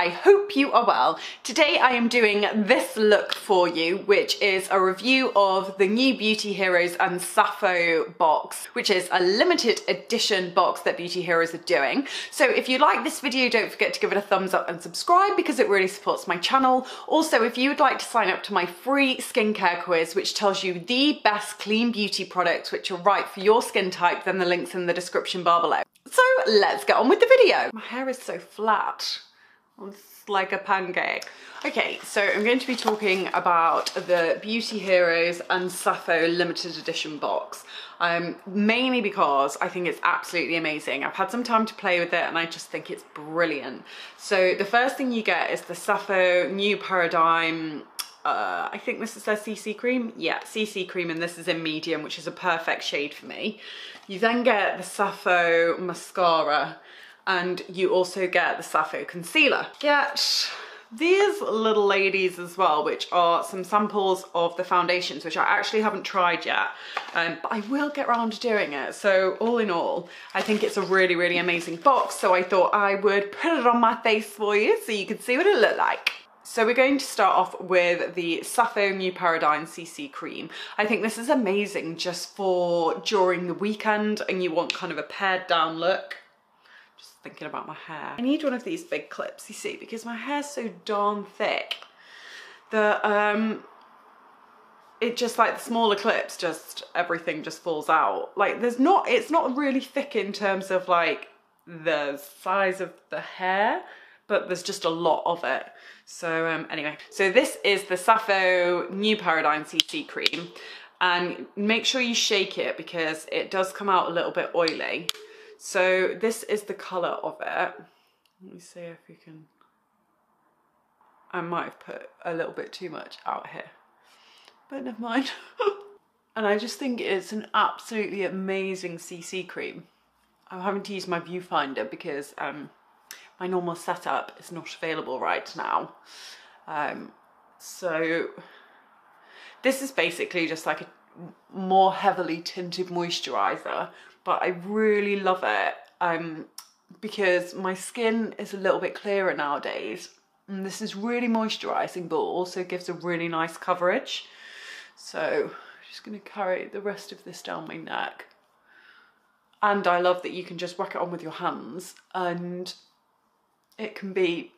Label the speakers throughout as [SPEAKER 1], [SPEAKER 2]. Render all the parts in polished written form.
[SPEAKER 1] I hope you are well. Today I am doing this look for you, which is a review of the new Beauty Heroes and Sappho box, which is a limited edition box that Beauty Heroes are doing. So if you like this video, don't forget to give it a thumbs up and subscribe because it really supports my channel. Also, if you would like to sign up to my free skincare quiz, which tells you the best clean beauty products which are right for your skin type, then the link's in the description bar below. So let's get on with the video. My hair is so flat. It's like a pancake. Okay, so I'm going to be talking about the Beauty Heroes and Sappho limited edition box. Mainly because I think it's absolutely amazing. I've had some time to play with it and I just think it's brilliant. So the first thing you get is the Sappho New Paradigm, I think this is their CC cream. Yeah, CC cream, and this is in medium, which is a perfect shade for me. You then get the Sappho mascara, and you also get the Sappho concealer. Get these little ladies as well, which are some samples of the foundations, which I actually haven't tried yet, but I will get around to doing it. So all in all, I think it's a really, really amazing box. So I thought I would put it on my face for you so you can see what it looked like. So we're going to start off with the Sappho New Paradigm CC cream. I think this is amazing just for during the weekend and you want kind of a pared down look. Just thinking about my hair. I need one of these big clips, you see, because my hair's so darn thick. It just, like, the smaller clips, just everything just falls out. Like it's not really thick in terms of like the size of the hair, but there's just a lot of it. So anyway, so this is the Sappho New Paradigm CC cream, and make sure you shake it because it does come out a little bit oily. So this is the colour of it. Let me see if you can, I might have put a little bit too much out here, but never mind. And I just think it's an absolutely amazing CC cream. I'm having to use my viewfinder because my normal setup is not available right now. So this is basically just like a more heavily tinted moisturizer, but I really love it because my skin is a little bit clearer nowadays. And this is really moisturizing, but also gives a really nice coverage. So I'm just gonna carry the rest of this down my neck. And I love that you can just whack it on with your hands and it can be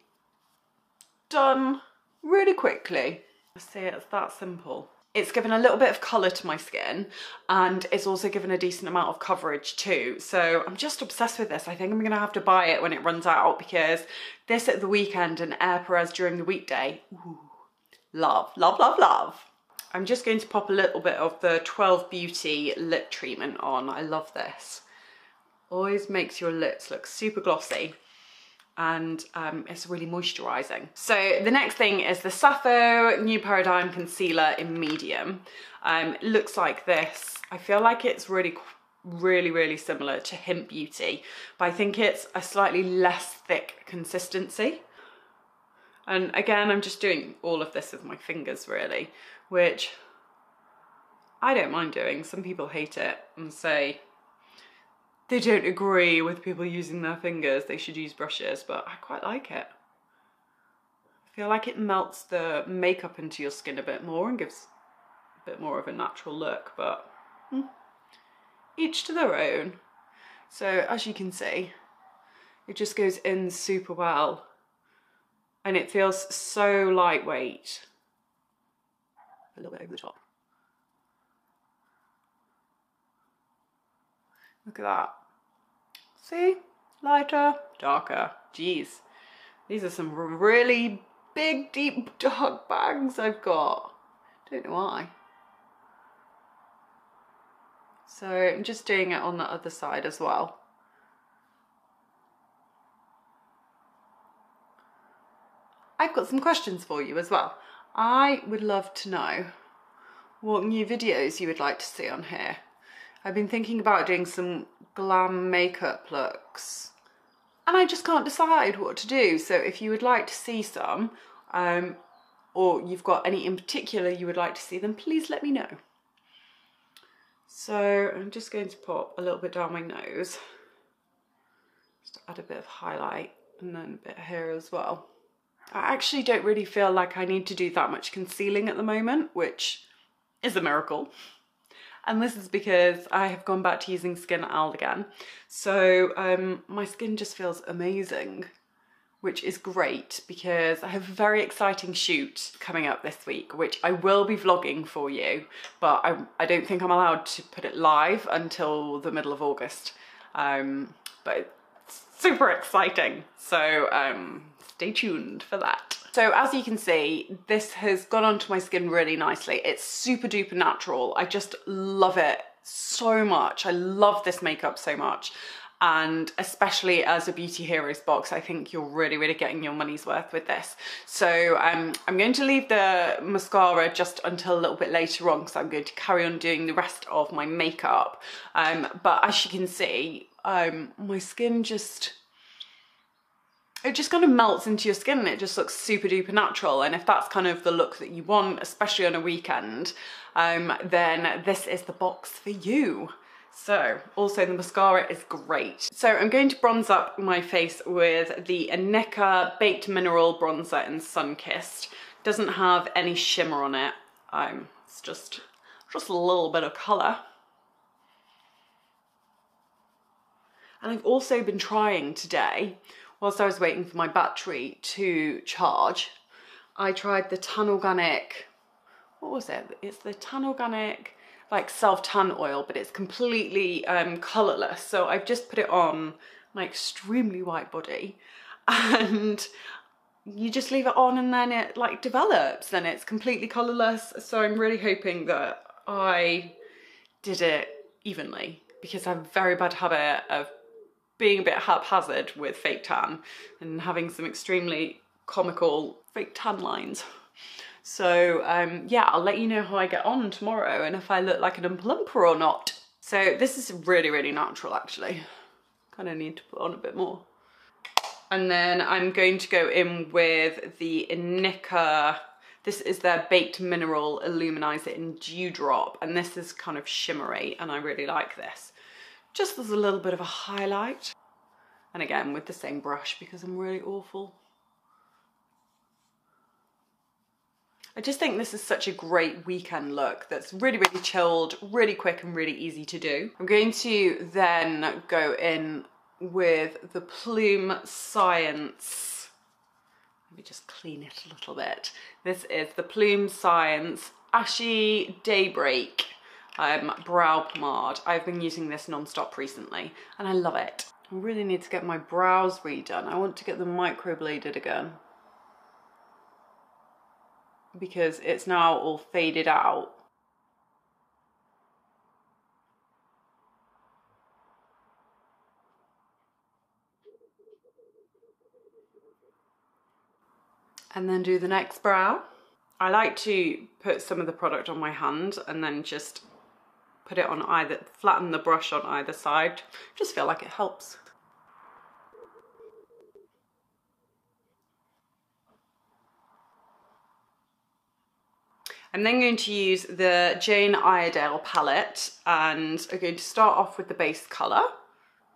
[SPEAKER 1] done really quickly. I see, it's that simple. It's given a little bit of colour to my skin and it's also given a decent amount of coverage too. So I'm just obsessed with this. I think I'm gonna have to buy it when it runs out because this at the weekend and Air Perez during the weekday, ooh, love, love, love, love. I'm just going to pop a little bit of the W3ll Beauty lip treatment on. I love this. Always makes your lips look super glossy. And it's really moisturizing. So the next thing is the Sappho New Paradigm Concealer in medium. It looks like this. I feel like it's really, really similar to Hynt Beauty, but I think it's a slightly less thick consistency. And again, I'm just doing all of this with my fingers really, which I don't mind doing. Some people hate it and say they don't agree with people using their fingers, they should use brushes, but I quite like it. I feel like it melts the makeup into your skin a bit more and gives a bit more of a natural look, but each to their own. So as you can see, it just goes in super well and it feels so lightweight. A little bit over the top. Look at that. See? Lighter, darker. Jeez. These are some really big, deep, dark bags I've got. Don't know why. So I'm just doing it on the other side as well. I've got some questions for you as well. I would love to know what new videos you would like to see on here. I've been thinking about doing some glam makeup looks and I just can't decide what to do. So if you would like to see some, or you've got any in particular you would like to see, then please let me know. So I'm just going to pop a little bit down my nose, just to add a bit of highlight and then a bit here as well. I actually don't really feel like I need to do that much concealing at the moment, which is a miracle. And this is because I have gone back to using Skin Al again. So my skin just feels amazing, which is great because I have a very exciting shoot coming up this week, which I will be vlogging for you, but I don't think I'm allowed to put it live until the middle of August. But it's super exciting. So stay tuned for that. So as you can see, this has gone onto my skin really nicely. It's super duper natural. I just love it so much. I love this makeup so much. And especially as a Beauty Heroes box, I think you're really, really getting your money's worth with this. So I'm going to leave the mascara just until a little bit later on because I'm going to carry on doing the rest of my makeup. But as you can see, my skin just... it just kind of melts into your skin and it just looks super duper natural. And if that's kind of the look that you want, especially on a weekend, then this is the box for you. So also the mascara is great. So I'm going to bronze up my face with the Inika Baked Mineral Bronzer in Sun Kissed. Doesn't have any shimmer on it. It's just a little bit of colour. And I've also been trying today, whilst I was waiting for my battery to charge, I tried the Tan Organic, what was it? It's the Tan Organic like self-tan oil, but it's completely colourless. So I've just put it on my extremely white body and you just leave it on and then it like develops and it's completely colourless. So I'm really hoping that I did it evenly because I have a very bad habit of being a bit haphazard with fake tan and having some extremely comical fake tan lines. So yeah, I'll let you know how I get on tomorrow and if I look like an Oompa Loompa or not. So this is really, really natural actually. Kind of need to put on a bit more. And then I'm going to go in with the Inika. This is their Baked Mineral Illuminisor in Dewdrop, and this is kind of shimmery and I really like this. Just as a little bit of a highlight. And again, with the same brush because I'm really awful. I just think this is such a great weekend look that's really, really chilled, really quick and really easy to do. I'm going to then go in with the Plume Science. Let me just clean it a little bit. This is the Plume Science Ashy Daybreak brow pomade. I've been using this non-stop recently and I love it. I really need to get my brows redone. I want to get them microbladed again because it's now all faded out. And then do the next brow. I like to put some of the product on my hand and then just put it on either, flatten the brush on either side. Just feel like it helps. I'm then going to use the Jane Iredale palette and I'm going to start off with the base colour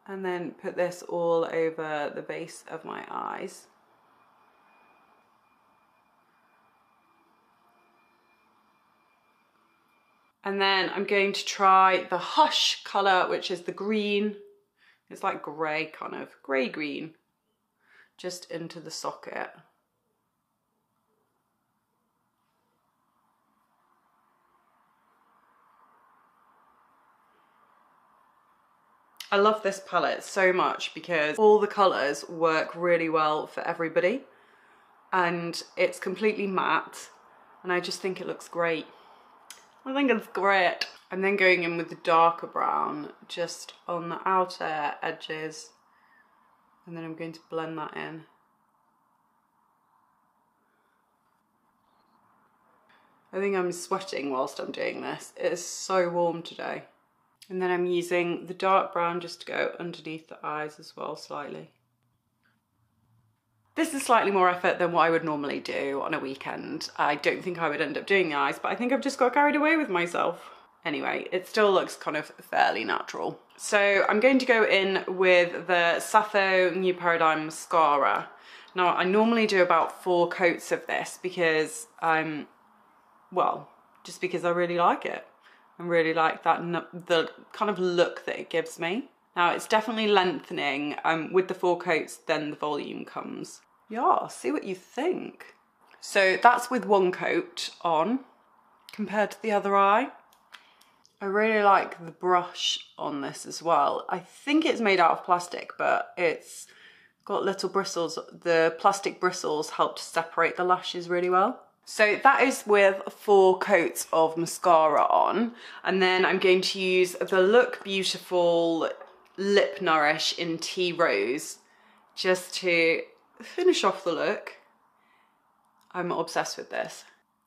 [SPEAKER 1] and then put this all over the base of my eyes. And then I'm going to try the Hush colour, which is the green. It's like grey, kind of grey-green, just into the socket. I love this palette so much because all the colours work really well for everybody and it's completely matte and I just think it looks great. I think it's great. I'm then going in with the darker brown just on the outer edges and then I'm going to blend that in. I think I'm sweating whilst I'm doing this. It is so warm today. And then I'm using the dark brown just to go underneath the eyes as well slightly. This is slightly more effort than what I would normally do on a weekend. I don't think I would end up doing the eyes, but I think I've just got carried away with myself. Anyway, it still looks kind of fairly natural. So I'm going to go in with the Sappho New Paradigm Mascara. Now, I normally do about 4 coats of this because well, just because I really like it. I really like that, the kind of look that it gives me. Now, it's definitely lengthening. With the 4 coats, then the volume comes. Yeah, see what you think. So that's with 1 coat on compared to the other eye. I really like the brush on this as well. I think it's made out of plastic, but it's got little bristles. The plastic bristles help to separate the lashes really well. So that is with 4 coats of mascara on. And then I'm going to use the Look Beautiful Lip Nourish in Tea Rose just to finish off the look. I'm obsessed with this.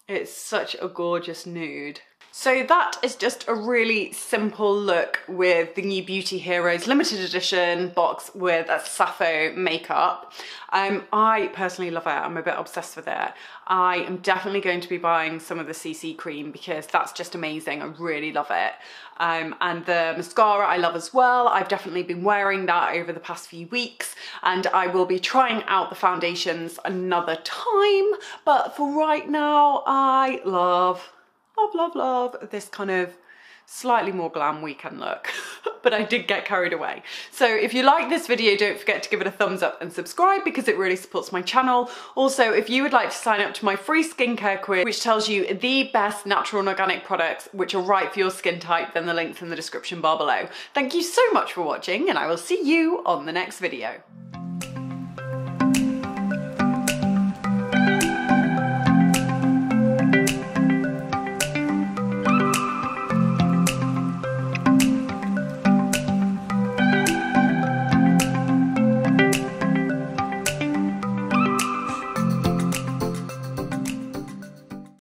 [SPEAKER 1] It's such a gorgeous nude. So that is just a really simple look with the new Beauty Heroes limited edition box with a Sappho makeup. I personally love it. I'm a bit obsessed with it. I am definitely going to be buying some of the CC cream because that's just amazing. I really love it. And the mascara I love as well. I've definitely been wearing that over the past few weeks, and I will be trying out the foundations another time. But for right now, I love this kind of slightly more glam weekend look. But I did get carried away. So if you like this video, don't forget to give it a thumbs up and subscribe because it really supports my channel. Also, if you would like to sign up to my free skincare quiz, which tells you the best natural and organic products which are right for your skin type, then the link's in the description bar below. Thank you so much for watching, and I will see you on the next video.